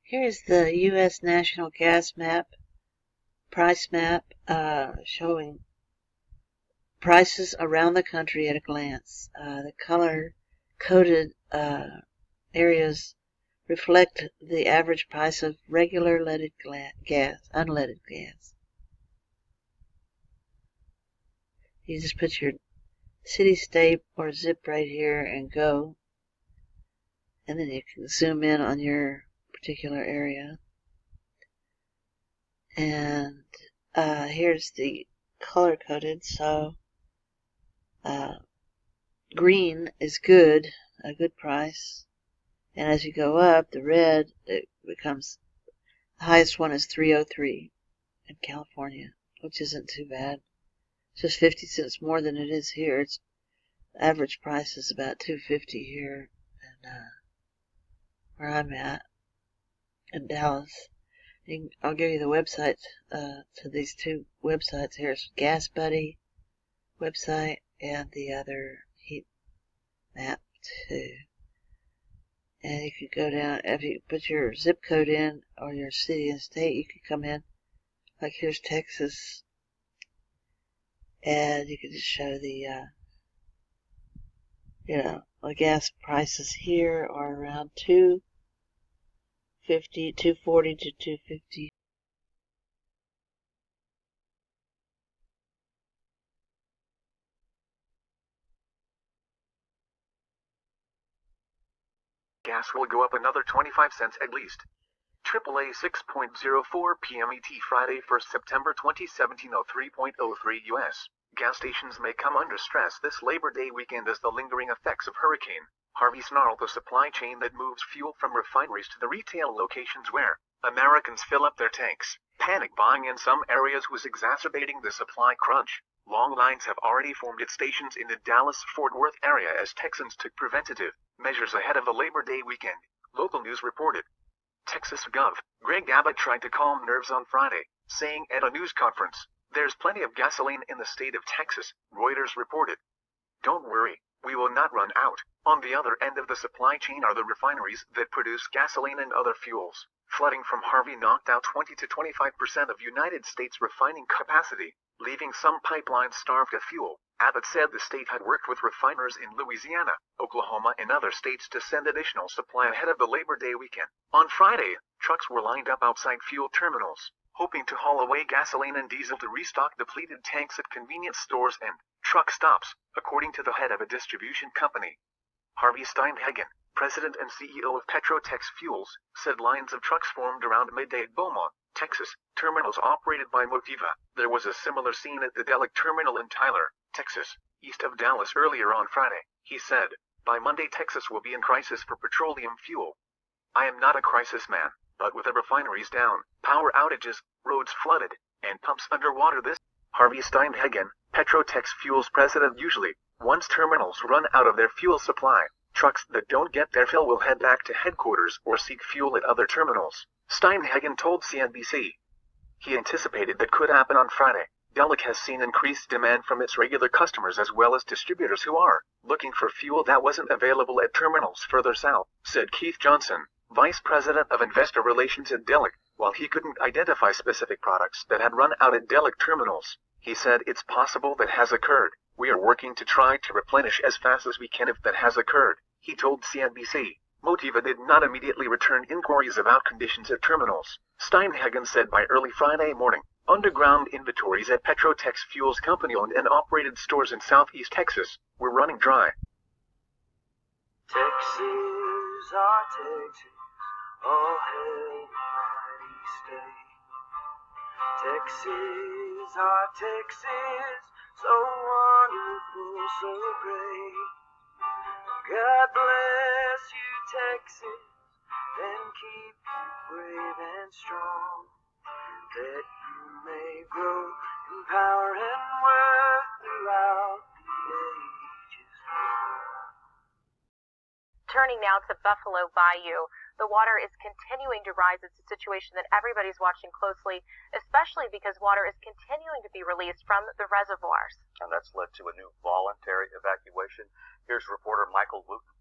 Here is the U.S. National Gas Map, price map, showing prices around the country at a glance. The color-coded areas reflect the average price of regular unleaded gas. You just put your city, state, or zip right here and go. And then you can zoom in on your particular area. And here's the color-coded, so green is good, a good price. And as you go up, the red, it becomes, the highest one is 303 in California, which isn't too bad. It's just 50 cents more than it is here. Its average price is about $2.50 here, and where I'm at in Dallas. I'll give you the websites to these two websites. Here's Gas Buddy website and the other heat map too. And you could go down, if you put your zip code in or your city and state, you could come in. Like here's Texas, and you could just show the the gas prices here are around $2.40 to $2.50. Gas will go up another 25 cents at least. AAA 6.04 p.m. ET Friday 1st September 2017 03.03 U.S. Gas stations may come under stress this Labor Day weekend as the lingering effects of Hurricane Harvey snarled the supply chain that moves fuel from refineries to the retail locations where Americans fill up their tanks. Panic buying in some areas was exacerbating the supply crunch. Long lines have already formed at stations in the Dallas-Fort Worth area as Texans took preventative measures ahead of the Labor Day weekend, local news reported. Texas Gov. Greg Abbott tried to calm nerves on Friday, saying at a news conference, "There's plenty of gasoline in the state of Texas," Reuters reported. "Don't worry, we will not run out." On the other end of the supply chain are the refineries that produce gasoline and other fuels. Flooding from Harvey knocked out 20 to 25% of United States refining capacity, leaving some pipelines starved of fuel. Abbott said the state had worked with refiners in Louisiana, Oklahoma, and other states to send additional supply ahead of the Labor Day weekend. On Friday, trucks were lined up outside fuel terminals, hoping to haul away gasoline and diesel to restock depleted tanks at convenience stores and truck stops, according to the head of a distribution company. Harvey Steinhagen, president and CEO of PetroTexFuels, said lines of trucks formed around midday at Beaumont, Texas, terminals operated by Motiva. There was a similar scene at the Delek terminal in Tyler, Texas, east of Dallas earlier on Friday. He said, "By Monday Texas will be in crisis for petroleum fuel. I am not a crisis man, but with the refineries down, power outages, roads flooded, and pumps underwater this." Harvey Steinhagen, PetroTexFuels president, usually, once terminals run out of their fuel supply, trucks that don't get their fill will head back to headquarters or seek fuel at other terminals. Steinhagen told CNBC. He anticipated that could happen on Friday. Delek has seen increased demand from its regular customers as well as distributors who are looking for fuel that wasn't available at terminals further south, said Keith Johnson, vice president of investor relations at Delek. While he couldn't identify specific products that had run out at Delek terminals, he said it's possible that has occurred. "We are working to try to replenish as fast as we can if that has occurred," he told CNBC. Motiva did not immediately return inquiries about conditions at terminals. Steinhagen said by early Friday morning, underground inventories at PetroTexFuels company-owned and operated stores in southeast Texas were running dry. Texas, our Texas, all hail the mighty state. Texas, our Texas, so wonderful, so great. God bless you, Texas, and keep you brave and strong, that you may grow in power and worth throughout the ages. Turning now to Buffalo Bayou, the water is continuing to rise. It's a situation that everybody's watching closely, especially because water is continuing to be released from the reservoirs. And that's led to a new voluntary evacuation. Here's reporter Michael Wooten.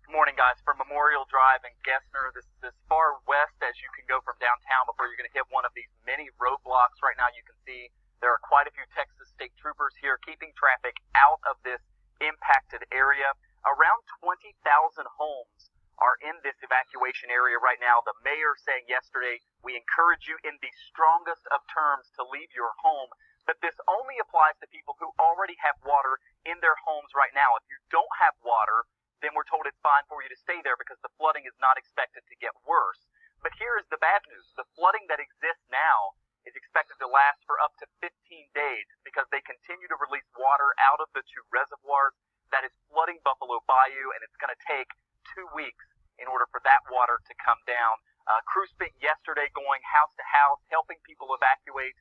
Good morning, guys. From Memorial Drive in Gessner, this is as far west as you can go from downtown before you're going to hit one of these many roadblocks. Right now you can see there are quite a few Texas state troopers here keeping traffic out of this impacted area. Around 20,000 homes are in this evacuation area right now. The mayor saying yesterday, we encourage you in the strongest of terms to leave your home, but this only applies to people who already have water in their homes right now. If you don't have water, then we're told it's fine for you to stay there because the flooding is not expected to get worse. But here is the bad news. The flooding that exists now is expected to last for up to 15 days because they continue to release water out of the two reservoirs that is flooding Buffalo Bayou, and it's going to take 2 weeks in order for that water to come down. Crews spent yesterday going house to house, helping people evacuate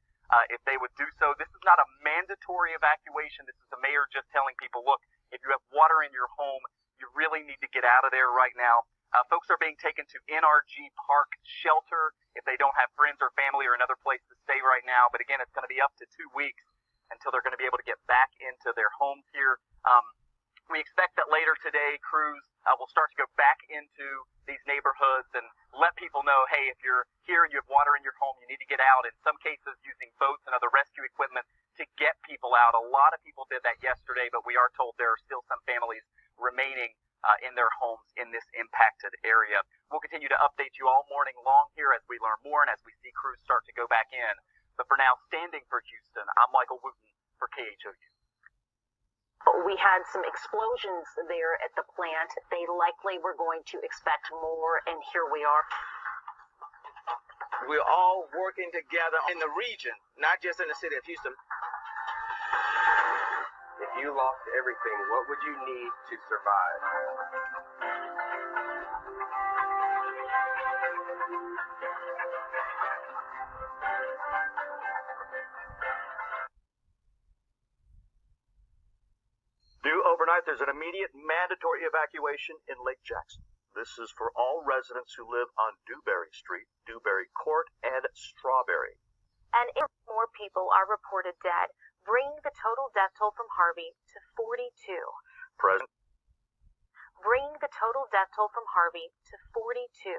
if they would do so. This is not a mandatory evacuation. This is the mayor just telling people, look, if you have water in your home, you really need to get out of there right now. Folks are being taken to NRG Park Shelter if they don't have friends or family or another place to stay right now. But again, it's going to be up to 2 weeks until they're going to be able to get back into their homes here. We expect that later today, crews will start to go back into these neighborhoods and let people know, hey, if you're here and you have water in your home, you need to get out. In some cases, using boats and other rescue equipment to get people out. A lot of people did that yesterday, but we are told there are still some families remaining in their homes in this impacted area. We'll continue to update you all morning long here as we learn more and as we see crews start to go back in. But for now, standing for Houston, I'm Michael Wooten for KHOU. We had some explosions there at the plant. They likely were going to expect more, and here we are. We're all working together in the region, not just in the city of Houston. If you lost everything, what would you need to survive? Due overnight, there's an immediate mandatory evacuation in Lake Jackson. This is for all residents who live on Dewberry Street, Dewberry Court, and Strawberry. And more people are reported dead, bringing the total death toll from Harvey to 42. Bringing the total death toll from Harvey to 42.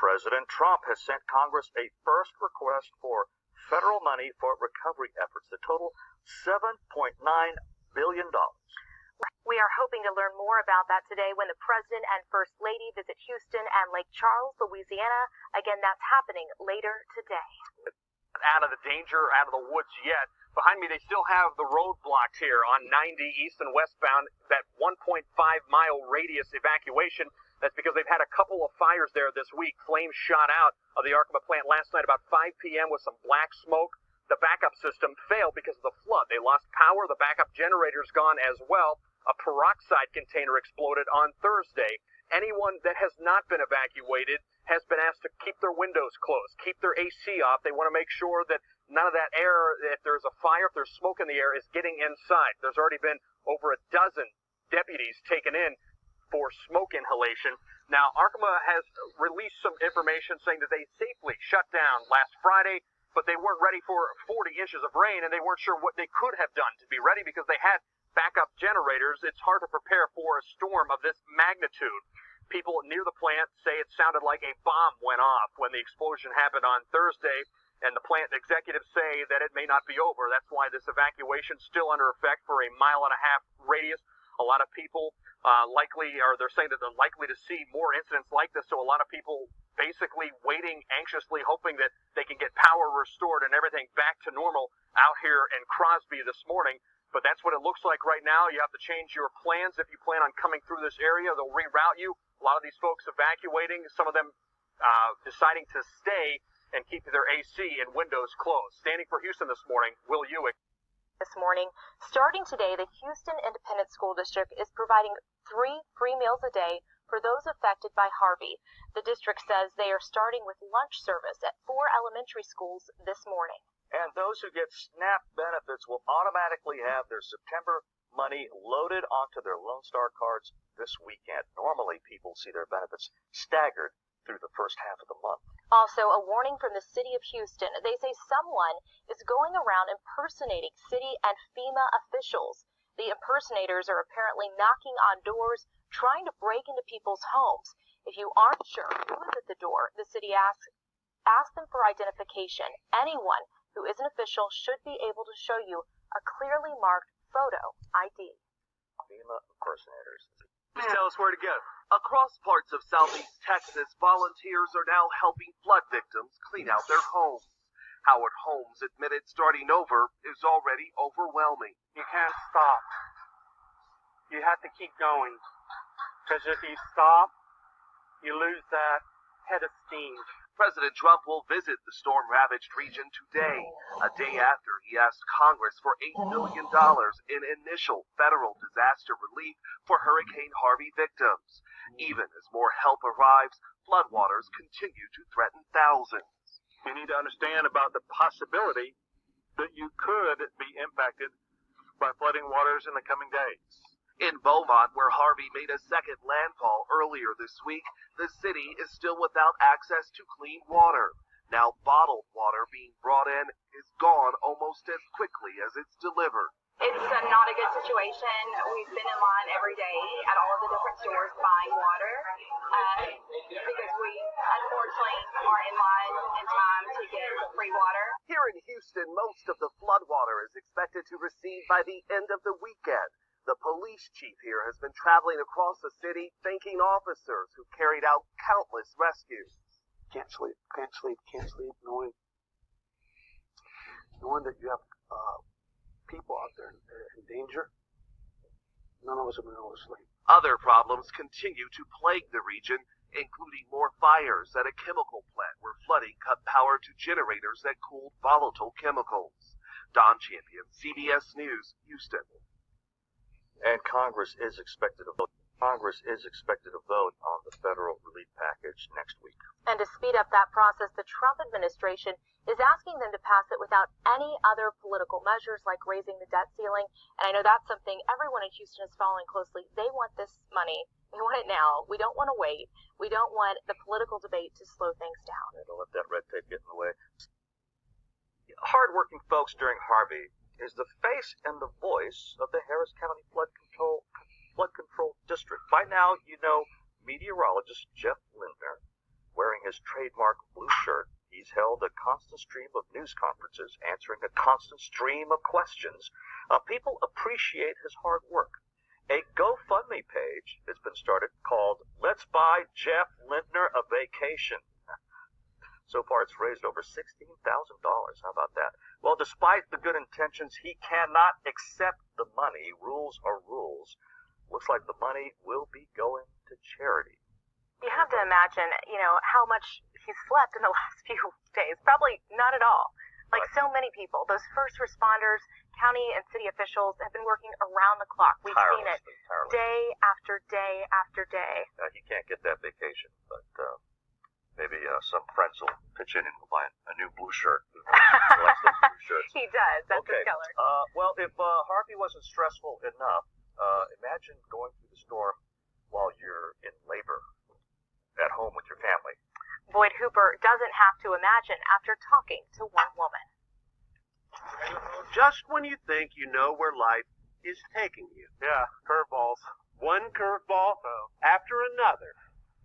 President Trump has sent Congress a first request for federal money for recovery efforts that total $7.9 billion. We are hoping to learn more about that today when the President and First Lady visit Houston and Lake Charles, Louisiana. Again, that's happening later today. Out of the danger, out of the woods yet. Behind me, they still have the road blocked here on 90 east and westbound, that 1.5-mile radius evacuation. That's because they've had a couple of fires there this week. Flames shot out of the Arkema plant last night about 5 p.m. with some black smoke. The backup system failed because of the flood. They lost power. The backup generator's gone as well. A peroxide container exploded on Thursday. Anyone that has not been evacuated has been asked to keep their windows closed, keep their AC off. They want to make sure that none of that air, if there's a fire, if there's smoke in the air, is getting inside. There's already been over a dozen deputies taken in for smoke inhalation. Now, Arkema has released some information saying that they safely shut down last Friday, but they weren't ready for 40 inches of rain, and they weren't sure what they could have done to be ready because they had backup generators. It's hard to prepare for a storm of this magnitude. People near the plant say it sounded like a bomb went off when the explosion happened on Thursday, and the plant executives say that it may not be over. That's why this evacuation is still under effect for a 1.5 mile radius. A lot of people they're saying that they're likely to see more incidents like this, so a lot of people basically waiting anxiously, hoping that they can get power restored and everything back to normal out here in Crosby this morning. But that's what it looks like right now. You have to change your plans if you plan on coming through this area. They'll reroute you. A lot of these folks evacuating, some of them deciding to stay and keep their AC and windows closed. Standing for Houston this morning, Will Ewick. This morning, starting today, the Houston Independent School District is providing 3 free meals a day for those affected by Harvey. The district says they are starting with lunch service at 4 elementary schools this morning. And those who get SNAP benefits will automatically have their September money loaded onto their Lone Star cards this weekend. Normally, people see their benefits staggered through the first half of the month. Also, a warning from the city of Houston. They say someone is going around impersonating city and FEMA officials. The impersonators are apparently knocking on doors, trying to break into people's homes. If you aren't sure who is at the door, the city asks them for identification. Anyone who is an official should be able to show you a clearly marked photo ID. FEMA impersonators. Please tell us where to go. Across parts of southeast Texas, volunteers are now helping flood victims clean out their homes. Howard Holmes admitted starting over is already overwhelming. You can't stop. You have to keep going. Because if you stop, you lose that head of steam. President Trump will visit the storm-ravaged region today, a day after he asked Congress for $8 million in initial federal disaster relief for Hurricane Harvey victims. Even as more help arrives, floodwaters continue to threaten thousands. You need to understand about the possibility that you could be impacted by flooding waters in the coming days. In Beaumont, where Harvey made a second landfall earlier this week, the city is still without access to clean water. Now bottled water being brought in is gone almost as quickly as it's delivered. It's not a good situation. We've been in line every day at all of the different stores buying water because we unfortunately aren't in line in time to get free water. Here in Houston, most of the floodwater is expected to receive by the end of the weekend. The police chief here has been traveling across the city thanking officers who carried out countless rescues. Can't sleep, knowing that you have people out there in danger. None of us have been able to sleep. Other problems continue to plague the region, including more fires at a chemical plant where flooding cut power to generators that cooled volatile chemicals. Don Champion, CBS News, Houston. And Congress is expected to vote on the federal relief package next week. And to speed up that process, the Trump administration is asking them to pass it without any other political measures like raising the debt ceiling. And I know that's something everyone in Houston is following closely. They want this money. They want it now. We don't want to wait. We don't want the political debate to slow things down. Don't let that red tape get in the way. Hardworking folks during Harvey is the face and the voice of the Harris County Flood Control District. By now, you know meteorologist Jeff Lindner. Wearing his trademark blue shirt, he's held a constant stream of news conferences, answering a constant stream of questions. People appreciate his hard work. A GoFundMe page has been started called Let's Buy Jeff Lindner a Vacation. So far, it's raised over $16,000. How about that? Well, despite the good intentions, he cannot accept the money. Rules are rules. Looks like the money will be going to charity. You have to imagine, how much he's slept in the last few days. Probably not at all. Like so many people, those first responders, county and city officials have been working around the clock. We've seen it day after day after day. He can't get that vacation, but maybe some friends will pitch in and we'll buy a new blue shirt. He likes those blue shirts. He does. That's his color. Well, if Harvey wasn't stressful enough, imagine going through the storm while you're in labor at home with your family. Boyd Hooper doesn't have to imagine after talking to one woman. Just when you think you know where life is taking you. Yeah, curveballs. One curveball after another.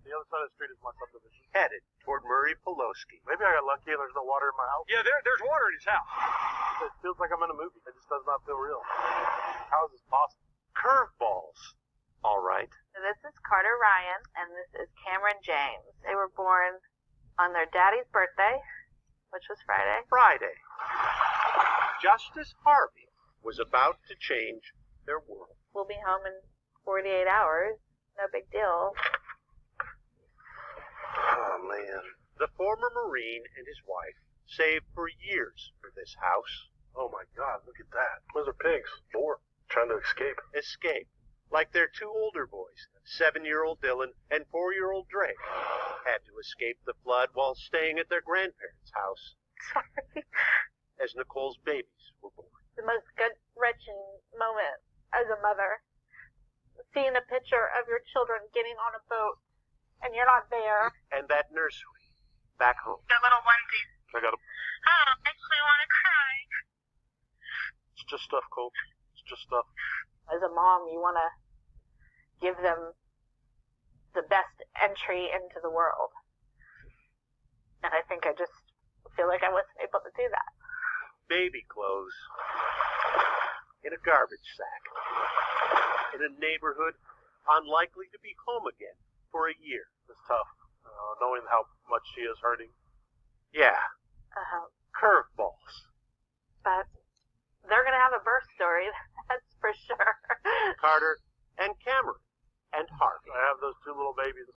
The other side of the street is my subdivision. Headed toward Murray Poloski. Maybe I got lucky and there's no water in my house. Yeah, there's water in his house. It feels like I'm in a movie. It just does not feel real. How is this possible? Curveballs. All right. This is Carter Ryan, and this is Cameron James. They were born on their daddy's birthday, which was Friday. Just as Harvey was about to change their world. We'll be home in 48 hours. No big deal. Oh, man. The former Marine and his wife saved for years for this house. Oh, my God, look at that. Those are pigs. 4. Trying to escape. Escape. Like their 2 older boys, 7-year-old Dylan and 4-year-old Drake, had to escape the flood while staying at their grandparents' house. Sorry. As Nicole's babies were born. The most gut-wrenching moment as a mother. Seeing a picture of your children getting on a boat and you're not there. And that nursery back home. The little onesies. I got them. Oh, makes me want to cry. It's just stuff, Cole. It's just stuff. As a mom, you want to give them the best entry into the world. And I think I just feel like I wasn't able to do that. Baby clothes in a garbage sack in a neighborhood unlikely to be home again for a year. It's tough, knowing how much she is hurting. Yeah. Curveballs. But they're going to have a birth story, that's for sure. Carter and Cameron and Harvey. I have those two little babies.